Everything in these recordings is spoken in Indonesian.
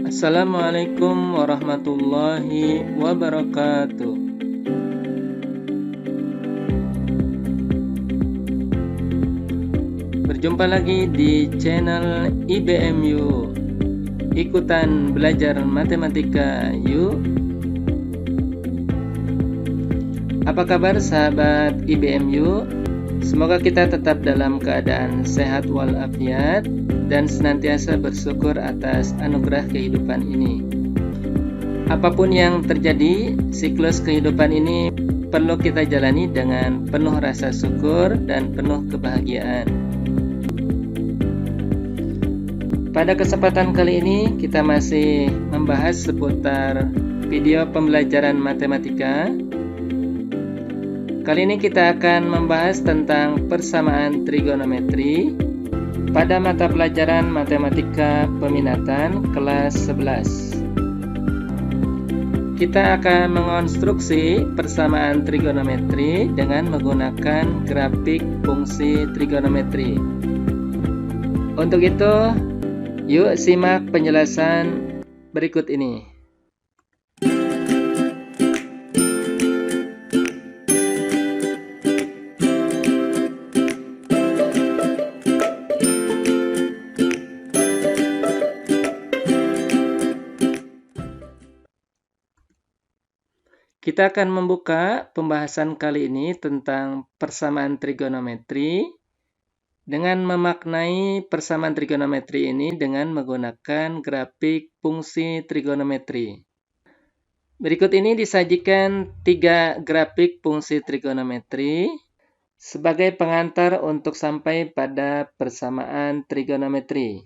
Assalamualaikum warahmatullahi wabarakatuh. Berjumpa lagi di channel IBMU. Ikutan belajar matematika yuk. Apa kabar sahabat IBMU? Semoga kita tetap dalam keadaan sehat walafiat dan senantiasa bersyukur atas anugerah kehidupan ini. Apapun yang terjadi, siklus kehidupan ini perlu kita jalani dengan penuh rasa syukur dan penuh kebahagiaan. Pada kesempatan kali ini kita masih membahas seputar video pembelajaran matematika. Kali ini kita akan membahas tentang persamaan trigonometri pada mata pelajaran matematika peminatan kelas 11. Kita akan mengonstruksi persamaan trigonometri dengan menggunakan grafik fungsi trigonometri. Untuk itu, yuk simak penjelasan berikut ini. Kita akan membuka pembahasan kali ini tentang persamaan trigonometri dengan memaknai persamaan trigonometri ini dengan menggunakan grafik fungsi trigonometri. Berikut ini disajikan 3 grafik fungsi trigonometri sebagai pengantar untuk sampai pada persamaan trigonometri.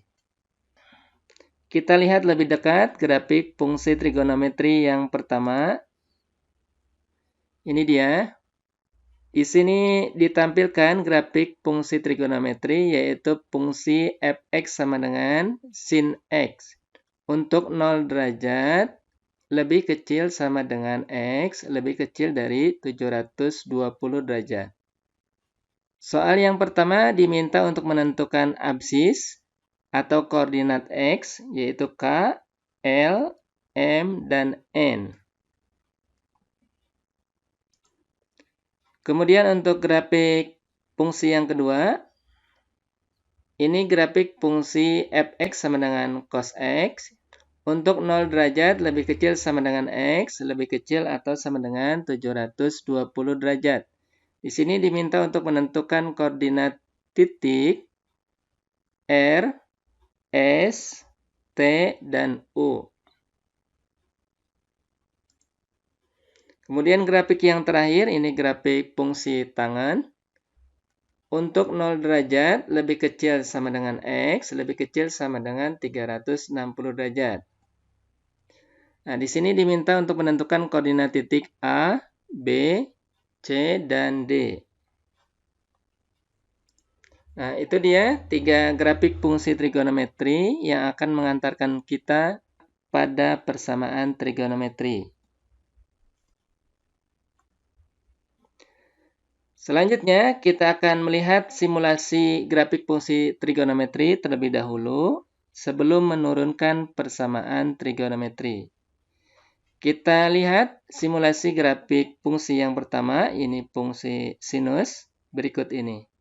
Kita lihat lebih dekat grafik fungsi trigonometri yang pertama. Ini dia. Di sini ditampilkan grafik fungsi trigonometri yaitu fungsi fx sama dengan sin x. Untuk 0 derajat lebih kecil sama dengan x lebih kecil dari 720 derajat. Soal yang pertama diminta untuk menentukan absis atau koordinat x yaitu k, l, m, dan n. Kemudian untuk grafik fungsi yang kedua, ini grafik fungsi fx sama dengan cos x. Untuk 0 derajat lebih kecil sama dengan x, lebih kecil atau sama dengan 720 derajat. Di sini diminta untuk menentukan koordinat titik R, S, T, dan U. Kemudian grafik yang terakhir, ini grafik fungsi tangan. Untuk 0 derajat lebih kecil sama dengan x, lebih kecil sama dengan 360 derajat. Nah, di sini diminta untuk menentukan koordinat titik A, B, C, dan D. Nah, itu dia 3 grafik fungsi trigonometri yang akan mengantarkan kita pada persamaan trigonometri. Selanjutnya, kita akan melihat simulasi grafik fungsi trigonometri terlebih dahulu sebelum menurunkan persamaan trigonometri. Kita lihat simulasi grafik fungsi yang pertama, ini fungsi sinus, berikut ini.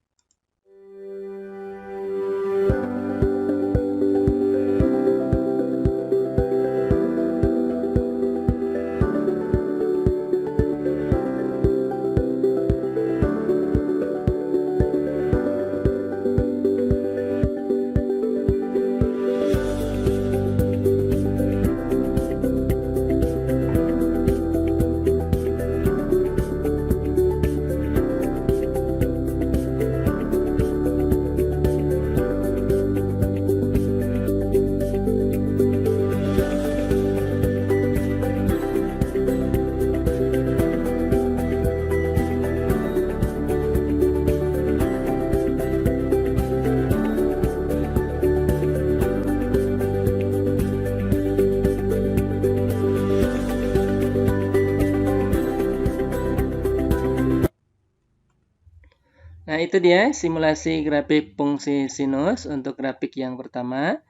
Nah, itu dia simulasi grafik fungsi sinus untuk grafik yang pertama.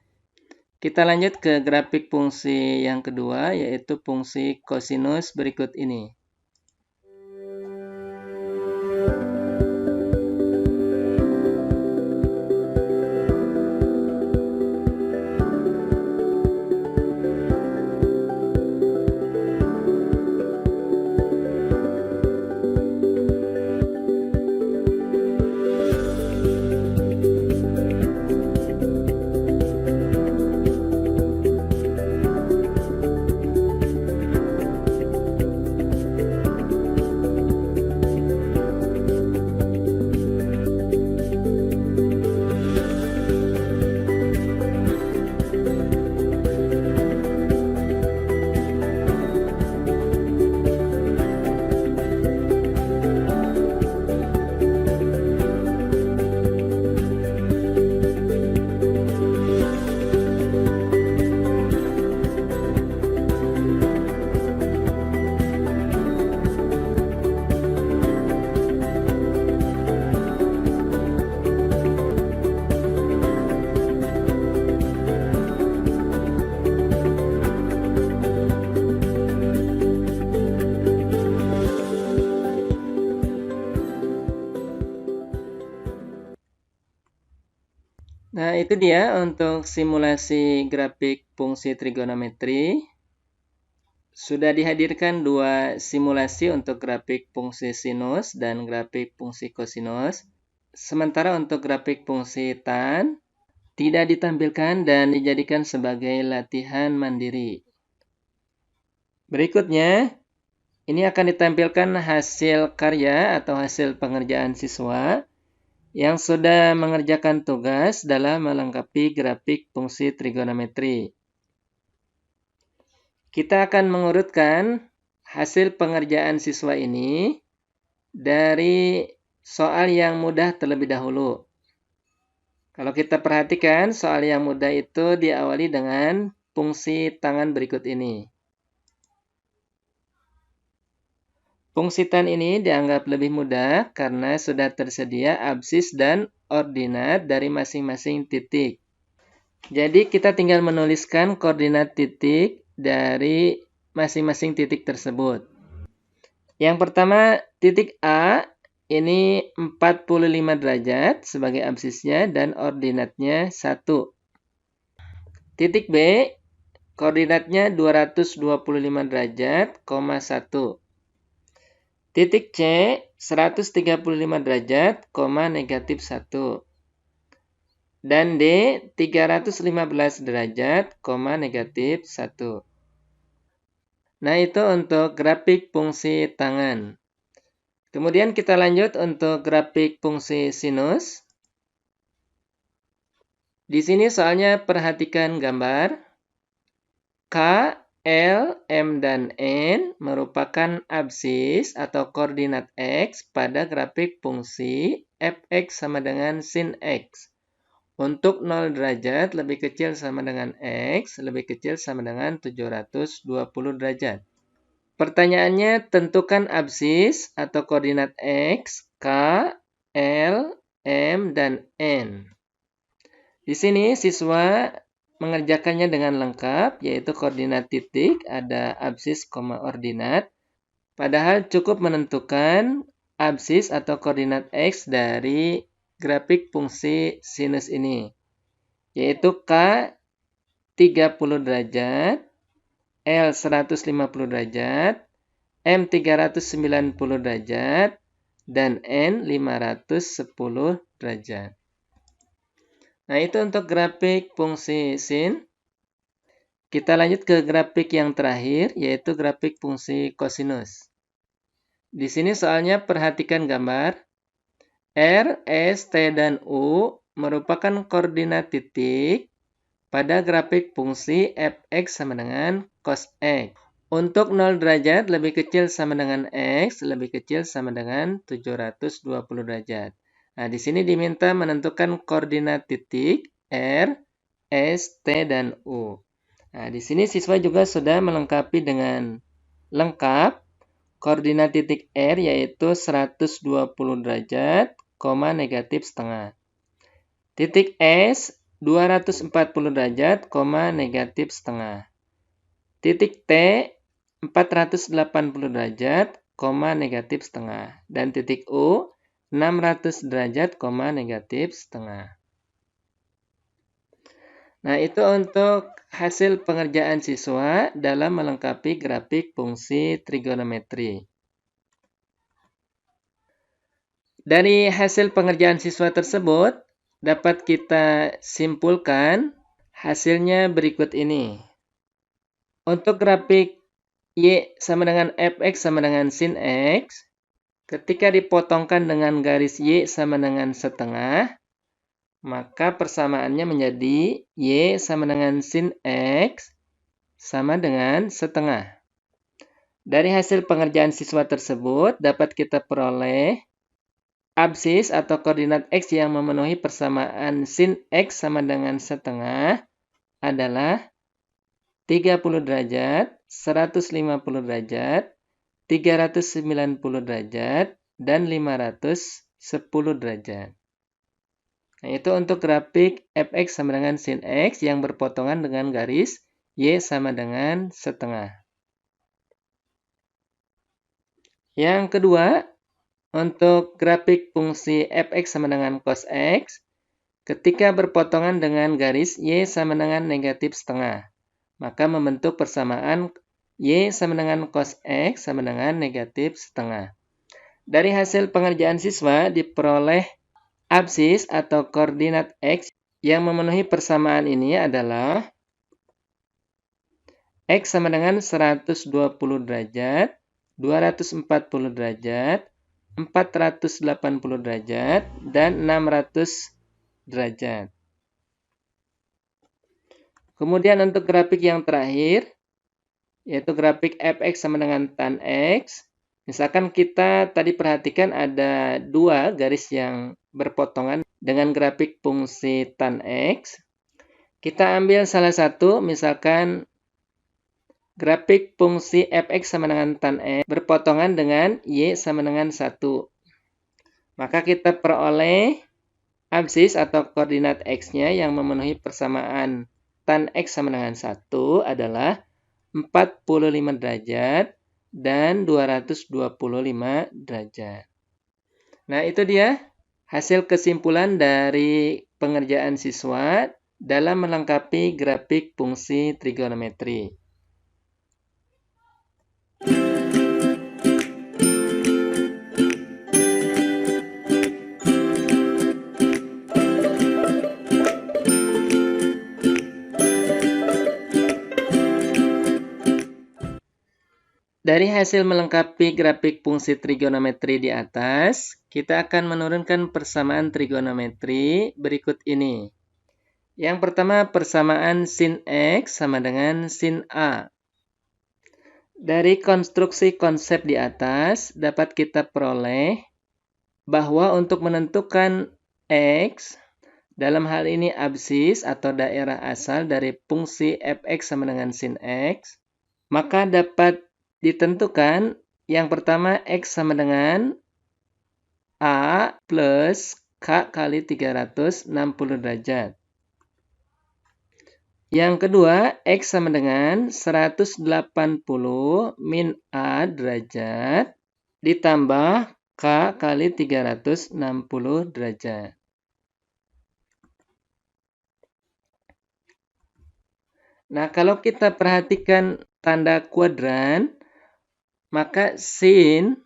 Kita lanjut ke grafik fungsi yang kedua, yaitu fungsi kosinus berikut ini. Nah, itu dia untuk simulasi grafik fungsi trigonometri. Sudah dihadirkan dua simulasi untuk grafik fungsi sinus dan grafik fungsi kosinus. Sementara untuk grafik fungsi tan tidak ditampilkan dan dijadikan sebagai latihan mandiri. Berikutnya, ini akan ditampilkan hasil karya atau hasil pengerjaan siswa yang sudah mengerjakan tugas dalam melengkapi grafik fungsi trigonometri. Kita akan mengurutkan hasil pengerjaan siswa ini dari soal yang mudah terlebih dahulu. Kalau kita perhatikan, soal yang mudah itu diawali dengan fungsi tangan berikut ini. Fungsi tan ini dianggap lebih mudah karena sudah tersedia absis dan ordinat dari masing-masing titik. Jadi kita tinggal menuliskan koordinat titik dari masing-masing titik tersebut. Yang pertama, titik A ini 45 derajat sebagai absisnya dan ordinatnya 1. Titik B, koordinatnya 225 derajat, 1. Titik C, 135 derajat, negatif 1. Dan D, 315 derajat, negatif 1. Nah, itu untuk grafik fungsi tangan. Kemudian kita lanjut untuk grafik fungsi sinus. Di sini soalnya perhatikan gambar. K, L, M, dan N merupakan absis atau koordinat X pada grafik fungsi fx sama dengan sin X. Untuk 0 derajat lebih kecil sama dengan X, lebih kecil sama dengan 720 derajat. Pertanyaannya, tentukan absis atau koordinat X, K, L, M, dan N. Di sini siswa mengerjakannya dengan lengkap, yaitu koordinat titik, ada absis, ordinat. Padahal cukup menentukan absis atau koordinat X dari grafik fungsi sinus ini, yaitu K 30 derajat, L 150 derajat, M 390 derajat, dan N 510 derajat. Nah, itu untuk grafik fungsi sin. Kita lanjut ke grafik yang terakhir, yaitu grafik fungsi kosinus. Di sini soalnya perhatikan gambar. R, S, T, dan U merupakan koordinat titik pada grafik fungsi fx sama dengan cos X. Untuk 0 derajat lebih kecil sama dengan X, lebih kecil sama dengan 720 derajat. Nah, di sini diminta menentukan koordinat titik R, S, T, dan U. Nah, di sini siswa juga sudah melengkapi dengan lengkap koordinat titik R yaitu 120 derajat, negatif setengah. Titik S 240 derajat, negatif setengah. Titik T 480 derajat, negatif setengah. Dan titik U 600 derajat, negatif setengah. Nah, itu untuk hasil pengerjaan siswa dalam melengkapi grafik fungsi trigonometri. Dari hasil pengerjaan siswa tersebut, dapat kita simpulkan hasilnya berikut ini. Untuk grafik Y sama dengan fx sama dengan sin x, ketika dipotongkan dengan garis Y sama dengan setengah, maka persamaannya menjadi Y sama dengan sin X sama dengan setengah. Dari hasil pengerjaan siswa tersebut dapat kita peroleh absis atau koordinat X yang memenuhi persamaan sin X sama dengan setengah adalah 30 derajat, 150 derajat, 390 derajat, dan 510 derajat. Nah, itu untuk grafik fx sama dengan sin x yang berpotongan dengan garis y sama dengan setengah. Yang kedua, untuk grafik fungsi fx sama dengan cos x, ketika berpotongan dengan garis y sama dengan negatif setengah, maka membentuk persamaan y sama dengan cos x sama dengan negatif setengah. Dari hasil pengerjaan siswa diperoleh absis atau koordinat X yang memenuhi persamaan ini adalah X sama dengan 120 derajat, 240 derajat, 480 derajat, dan 600 derajat. Kemudian untuk grafik yang terakhir, yaitu grafik fx sama dengan tan x. Misalkan kita tadi perhatikan ada dua garis yang berpotongan dengan grafik fungsi tan x. Kita ambil salah satu, misalkan grafik fungsi fx sama dengan tan x berpotongan dengan y sama dengan 1. Maka kita peroleh absis atau koordinat x-nya yang memenuhi persamaan tan x sama dengan 1 adalah 45 derajat dan 225 derajat. Nah, itu dia hasil kesimpulan dari pengerjaan siswa dalam melengkapi grafik fungsi trigonometri. Dari hasil melengkapi grafik fungsi trigonometri di atas, kita akan menurunkan persamaan trigonometri berikut ini. Yang pertama, persamaan sin X sama dengan sin A. Dari konstruksi konsep di atas, dapat kita peroleh bahwa untuk menentukan X, dalam hal ini absis atau daerah asal dari fungsi fx sama dengan sin X, maka dapat ditentukan yang pertama X sama dengan A plus K kali 360 derajat. Yang kedua, X sama dengan 180 min A derajat ditambah K kali 360 derajat. Nah, kalau kita perhatikan tanda kuadran, maka sin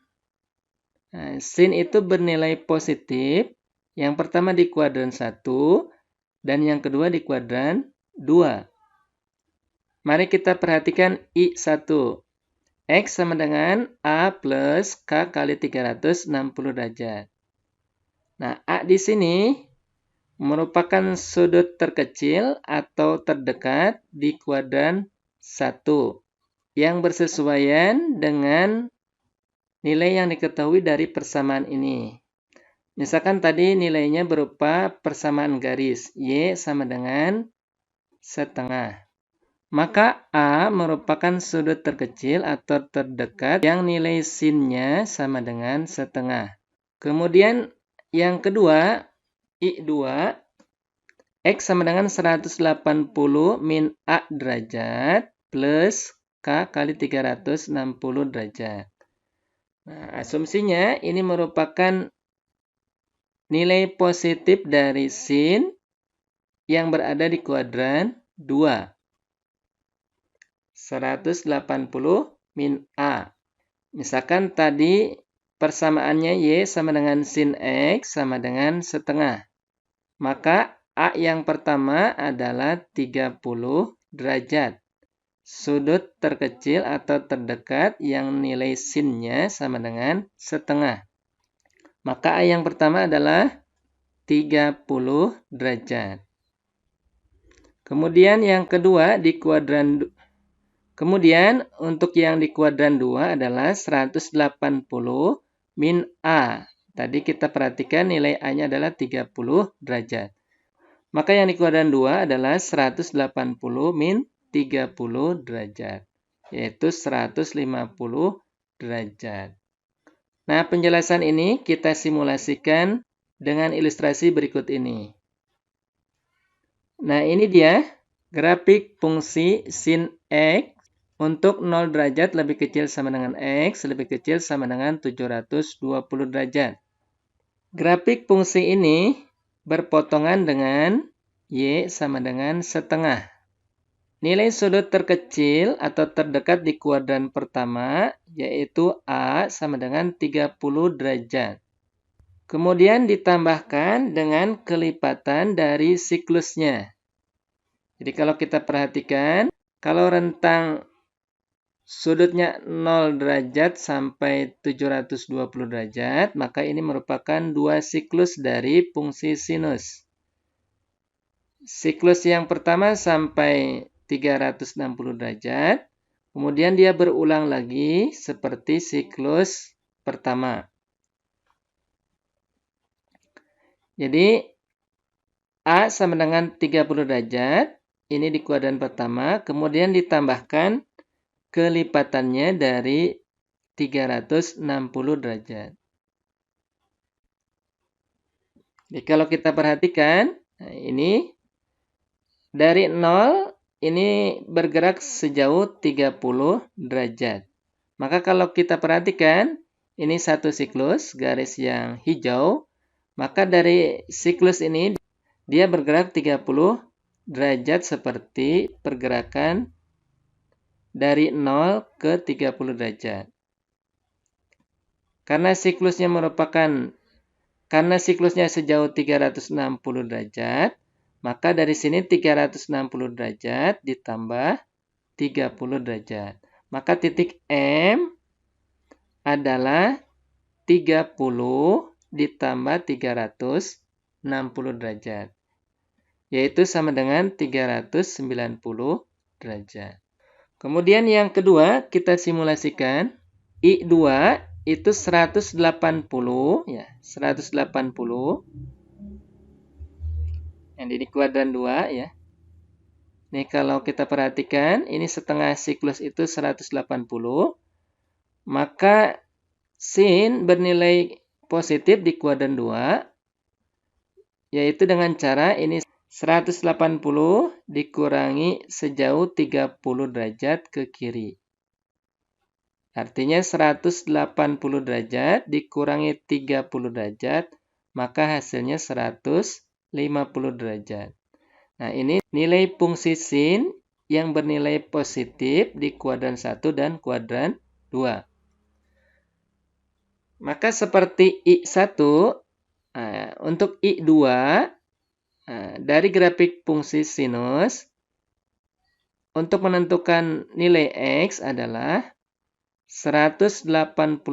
itu bernilai positif. Yang pertama di kuadran 1 dan yang kedua di kuadran 2. Mari kita perhatikan I1. X sama dengan A plus K kali 360 derajat. Nah, A di sini merupakan sudut terkecil atau terdekat di kuadran 1 yang bersesuaian dengan nilai yang diketahui dari persamaan ini. Misalkan tadi nilainya berupa persamaan garis Y sama dengan setengah. Maka A merupakan sudut terkecil atau terdekat yang nilai sinnya sama dengan setengah. Kemudian yang kedua, I2. X sama dengan 180 min A derajat plus K kali 360 derajat. Nah, asumsinya ini merupakan nilai positif dari sin yang berada di kuadran 2. 180 min A. Misalkan tadi persamaannya Y sama dengan sin X sama dengan setengah. Maka A yang pertama adalah 30 derajat. Sudut terkecil atau terdekat yang nilai sinnya sama dengan setengah. Maka A yang pertama adalah 30 derajat. Kemudian yang kedua di kuadran untuk yang di kuadran 2 adalah 180 min A. Tadi kita perhatikan nilai A-nya adalah 30 derajat. Maka yang di kuadran 2 adalah 180 min 30 derajat, yaitu 150 derajat. Nah, penjelasan ini kita simulasikan dengan ilustrasi berikut ini. Nah, ini dia grafik fungsi sin X untuk 0 derajat lebih kecil sama dengan X lebih kecil sama dengan 720 derajat. Grafik fungsi ini berpotongan dengan Y sama dengan setengah. Nilai sudut terkecil atau terdekat di kuadran pertama yaitu A sama dengan 30 derajat. Kemudian ditambahkan dengan kelipatan dari siklusnya. Jadi kalau kita perhatikan, kalau rentang sudutnya 0 derajat sampai 720 derajat, maka ini merupakan 2 siklus dari fungsi sinus. Siklus yang pertama sampai 360 derajat, kemudian dia berulang lagi seperti siklus pertama. Jadi, A sama dengan 30 derajat, ini di kuadran pertama, kemudian ditambahkan kelipatannya dari 360 derajat. Jadi kalau kita perhatikan, nah ini dari 0 ini bergerak sejauh 30 derajat. Maka kalau kita perhatikan, ini satu siklus, garis yang hijau, maka dari siklus ini dia bergerak 30 derajat seperti pergerakan dari 0 ke 30 derajat. Karena siklusnya sejauh 360 derajat, maka dari sini 360 derajat ditambah 30 derajat. Maka titik M adalah 30 ditambah 360 derajat. Yaitu sama dengan 390 derajat. Kemudian yang kedua kita simulasikan I2 itu 180 ya, 180. Yang di kuadran 2 ya. Nih kalau kita perhatikan ini setengah siklus itu 180. Maka sin bernilai positif di kuadran 2 yaitu dengan cara ini 180 dikurangi sejauh 30 derajat ke kiri. Artinya 180 derajat dikurangi 30 derajat, maka hasilnya 150 derajat. Nah, ini nilai fungsi sin yang bernilai positif di kuadran 1 dan kuadran 2. Maka seperti I1, untuk I2, dari grafik fungsi sinus, untuk menentukan nilai X adalah 180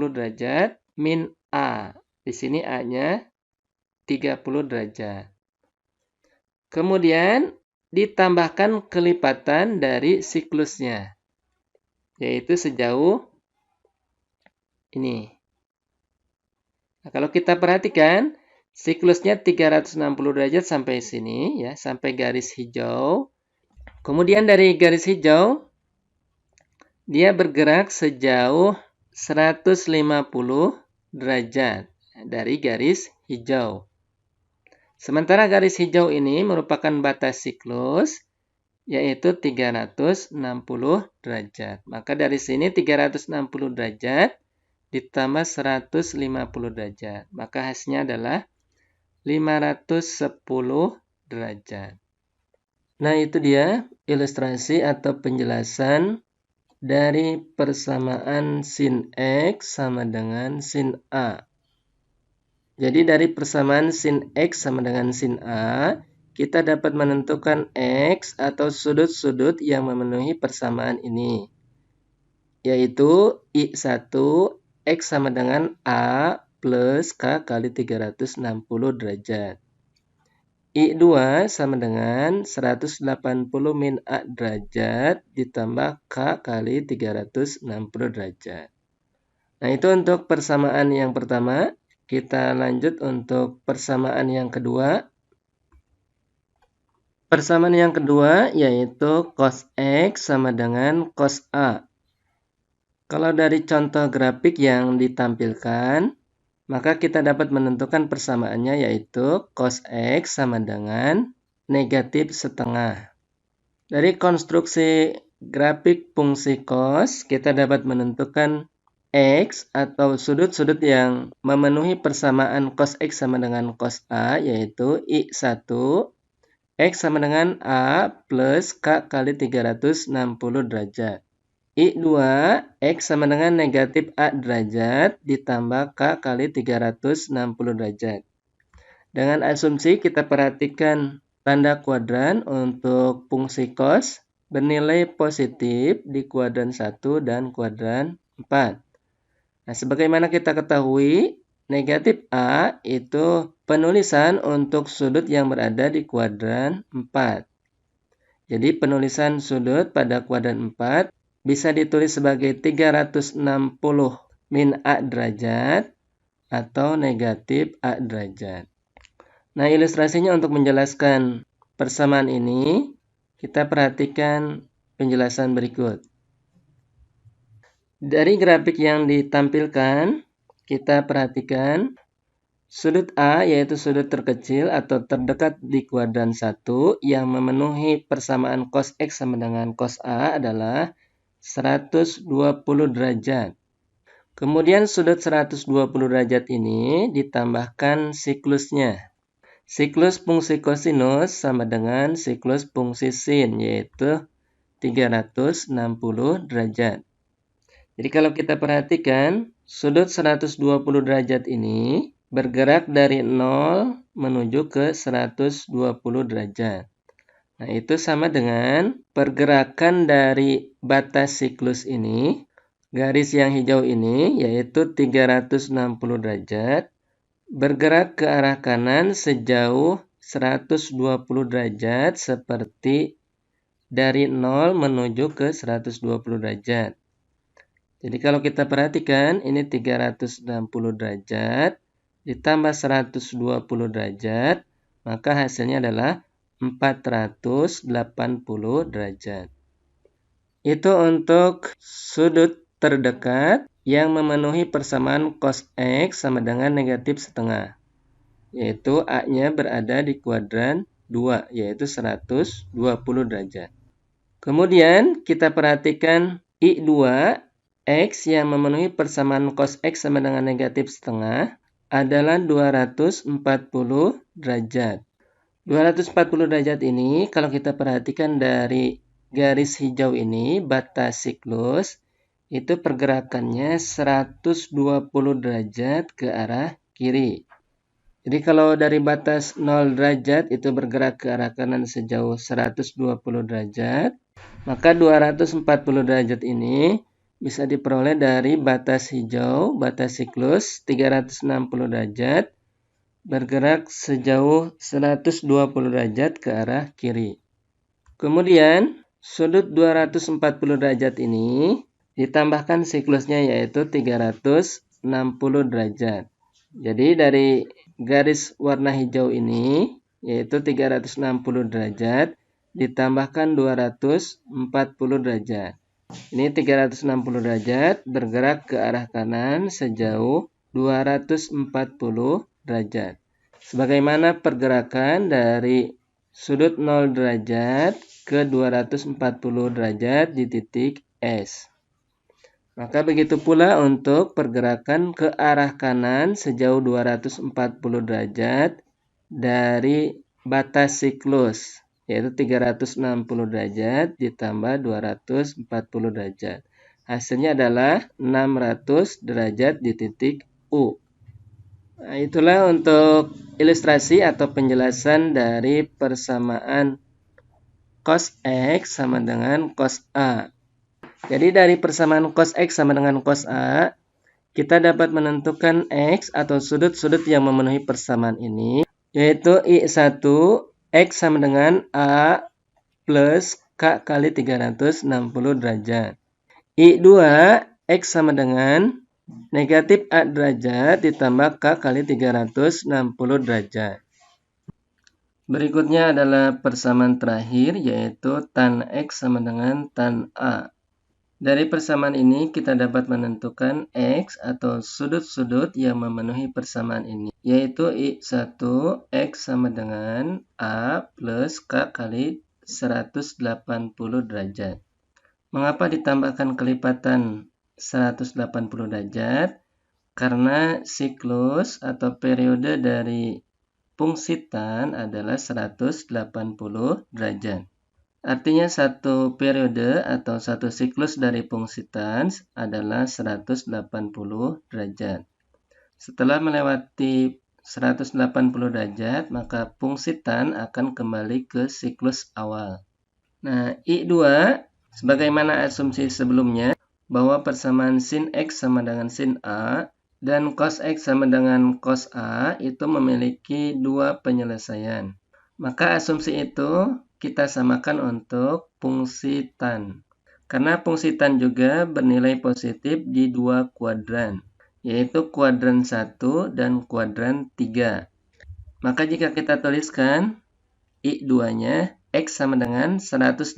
derajat min A. Di sini A-nya 30 derajat. Kemudian ditambahkan kelipatan dari siklusnya, yaitu sejauh ini. Nah, kalau kita perhatikan, siklusnya 360 derajat sampai sini, ya, sampai garis hijau. Kemudian dari garis hijau, dia bergerak sejauh 150 derajat dari garis hijau. Sementara garis hijau ini merupakan batas siklus, yaitu 360 derajat. Maka dari sini 360 derajat ditambah 150 derajat. Maka hasilnya adalah 510 derajat. Nah, itu dia ilustrasi atau penjelasan dari persamaan sin X sama dengan sin A. Jadi dari persamaan sin X sama dengan sin A, kita dapat menentukan X atau sudut-sudut yang memenuhi persamaan ini. Yaitu I1 X sama dengan A plus K kali 360 derajat. I2 sama dengan 180 min A derajat ditambah K kali 360 derajat. Nah, itu untuk persamaan yang pertama. Kita lanjut untuk persamaan yang kedua. Persamaan yang kedua yaitu cos X sama dengan cos A. Kalau dari contoh grafik yang ditampilkan, maka kita dapat menentukan persamaannya yaitu cos X sama dengan negatif setengah. Dari konstruksi grafik fungsi cos, kita dapat menentukan X atau sudut-sudut yang memenuhi persamaan cos X sama dengan cos A, yaitu I1 X sama dengan A plus K kali 360 derajat. I2 X sama dengan negatif A derajat ditambah K kali 360 derajat. Dengan asumsi kita perhatikan tanda kuadran untuk fungsi cos bernilai positif di kuadran 1 dan kuadran 4. Nah, sebagaimana kita ketahui, negatif A itu penulisan untuk sudut yang berada di kuadran 4. Jadi penulisan sudut pada kuadran 4 bisa ditulis sebagai 360 min A derajat atau negatif A derajat. Nah, ilustrasinya untuk menjelaskan persamaan ini, kita perhatikan penjelasan berikut. Dari grafik yang ditampilkan, kita perhatikan sudut A yaitu sudut terkecil atau terdekat di kuadran 1 yang memenuhi persamaan cos X sama dengan cos A adalah 120 derajat. Kemudian sudut 120 derajat ini ditambahkan siklusnya. Siklus fungsi kosinus sama dengan siklus fungsi sin, yaitu 360 derajat. Jadi kalau kita perhatikan, sudut 120 derajat ini bergerak dari 0 menuju ke 120 derajat. Nah, itu sama dengan pergerakan dari batas siklus ini, garis yang hijau ini, yaitu 360 derajat, bergerak ke arah kanan sejauh 120 derajat seperti dari 0 menuju ke 120 derajat. Jadi kalau kita perhatikan, ini 360 derajat ditambah 120 derajat, maka hasilnya adalah 480 derajat. Itu untuk sudut terdekat yang memenuhi persamaan cos X sama dengan negatif setengah. Yaitu A-nya berada di kuadran 2, yaitu 120 derajat. Kemudian kita perhatikan I2 X yang memenuhi persamaan cos X sama dengan negatif setengah adalah 240 derajat. 240 derajat ini kalau kita perhatikan dari garis hijau ini, batas siklus, itu pergerakannya 120 derajat ke arah kiri. Jadi kalau dari batas 0 derajat itu bergerak ke arah kanan sejauh 120 derajat, maka 240 derajat ini bisa diperoleh dari batas hijau, batas siklus 360 derajat, bergerak sejauh 120 derajat ke arah kiri. Kemudian, sudut 240 derajat ini ditambahkan siklusnya yaitu 360 derajat. Jadi dari garis warna hijau ini yaitu 360 derajat ditambahkan 240 derajat. Ini 360 derajat bergerak ke arah kanan sejauh 240 derajat. sebagaimana pergerakan dari sudut 0 derajat ke 240 derajat di titik S. Maka begitu pula untuk pergerakan ke arah kanan sejauh 240 derajat dari batas siklus, yaitu 360 derajat ditambah 240 derajat. Hasilnya adalah 600 derajat di titik U. Nah, itulah untuk ilustrasi atau penjelasan dari persamaan cos X sama dengan cos A. Jadi dari persamaan cos X sama dengan cos A, kita dapat menentukan X atau sudut-sudut yang memenuhi persamaan ini, yaitu I1 X sama dengan A plus K kali 360 derajat. I2 X sama dengan negatif A derajat ditambah K kali 360 derajat. Berikutnya adalah persamaan terakhir, yaitu tan X sama dengan tan A. Dari persamaan ini kita dapat menentukan X atau sudut-sudut yang memenuhi persamaan ini, yaitu I1 X sama dengan A plus K kali 180 derajat. Mengapa ditambahkan kelipatan 180 derajat? Karena siklus atau periode dari fungsi tan adalah 180 derajat. Artinya satu periode atau satu siklus dari fungsi tan adalah 180 derajat. Setelah melewati 180 derajat, maka fungsi tan akan kembali ke siklus awal. Nah, I2, sebagaimana asumsi sebelumnya, bahwa persamaan sin X sama dengan sin A dan cos X sama dengan cos A itu memiliki dua penyelesaian. Maka asumsi itu kita samakan untuk fungsi tan. Karena fungsi tan juga bernilai positif di dua kuadran, yaitu kuadran 1 dan kuadran 3. Maka jika kita tuliskan I2-nya X sama dengan 180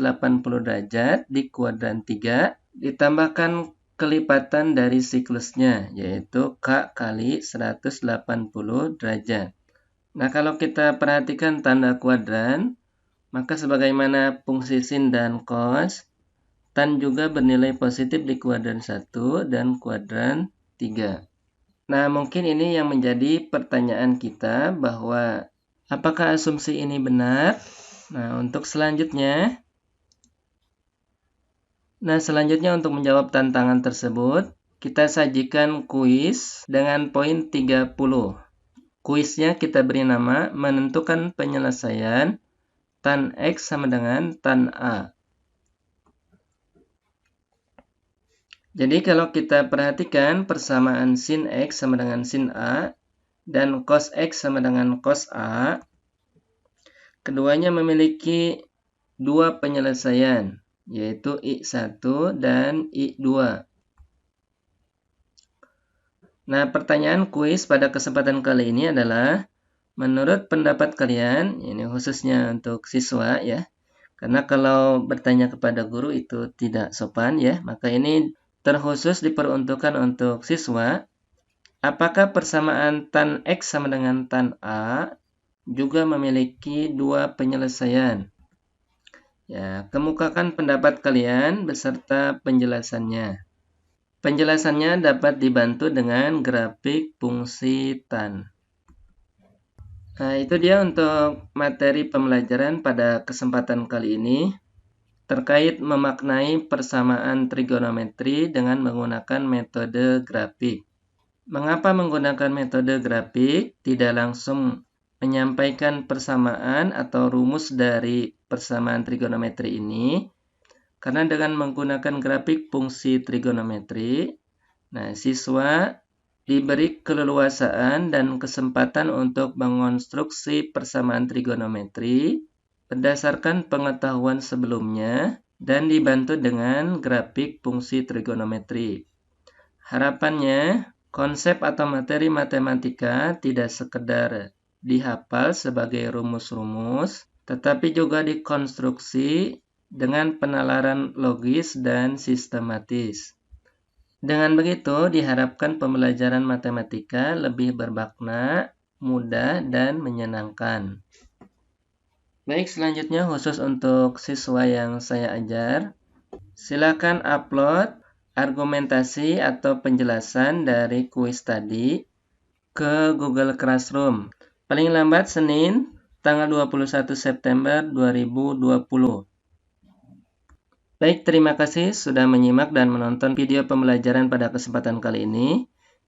derajat di kuadran 3, ditambahkan kelipatan dari siklusnya, yaitu K kali 180 derajat. Nah, kalau kita perhatikan tanda kuadran, maka sebagaimana fungsi sin dan cos, tan juga bernilai positif di kuadran 1 dan kuadran 3. Nah, mungkin ini yang menjadi pertanyaan kita bahwa apakah asumsi ini benar? Nah, untuk selanjutnya, untuk menjawab tantangan tersebut, kita sajikan kuis dengan poin 30. Kuisnya kita beri nama menentukan penyelesaian tan X sama dengan tan A. Jadi kalau kita perhatikan persamaan sin X sama dengan sin A dan cos X sama dengan cos A, keduanya memiliki dua penyelesaian, yaitu I1 dan I2. Nah, pertanyaan kuis pada kesempatan kali ini adalah, menurut pendapat kalian, ini khususnya untuk siswa ya, karena kalau bertanya kepada guru itu tidak sopan ya, maka ini terkhusus diperuntukkan untuk siswa. Apakah persamaan tan X sama dengan tan A juga memiliki dua penyelesaian? Ya, kemukakan pendapat kalian beserta penjelasannya. Penjelasannya dapat dibantu dengan grafik fungsi tan. Nah, itu dia untuk materi pembelajaran pada kesempatan kali ini terkait memaknai persamaan trigonometri dengan menggunakan metode grafik. Mengapa menggunakan metode grafik? Tidak langsung menyampaikan persamaan atau rumus dari persamaan trigonometri ini. Karena dengan menggunakan grafik fungsi trigonometri, nah, siswa diberi keleluasaan dan kesempatan untuk mengonstruksi persamaan trigonometri berdasarkan pengetahuan sebelumnya dan dibantu dengan grafik fungsi trigonometri. Harapannya, konsep atau materi matematika tidak sekedar dihafal sebagai rumus-rumus, tetapi juga dikonstruksi dengan penalaran logis dan sistematis. Dengan begitu, diharapkan pembelajaran matematika lebih bermakna, mudah, dan menyenangkan. Baik, selanjutnya khusus untuk siswa yang saya ajar, silakan upload argumentasi atau penjelasan dari kuis tadi ke Google Classroom. Paling lambat Senin, tanggal 21 September 2020. Baik, terima kasih sudah menyimak dan menonton video pembelajaran pada kesempatan kali ini.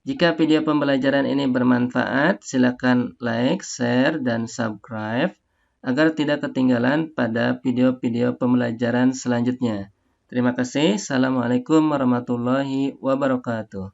Jika video pembelajaran ini bermanfaat, silakan like, share, dan subscribe agar tidak ketinggalan pada video-video pembelajaran selanjutnya. Terima kasih. Assalamualaikum warahmatullahi wabarakatuh.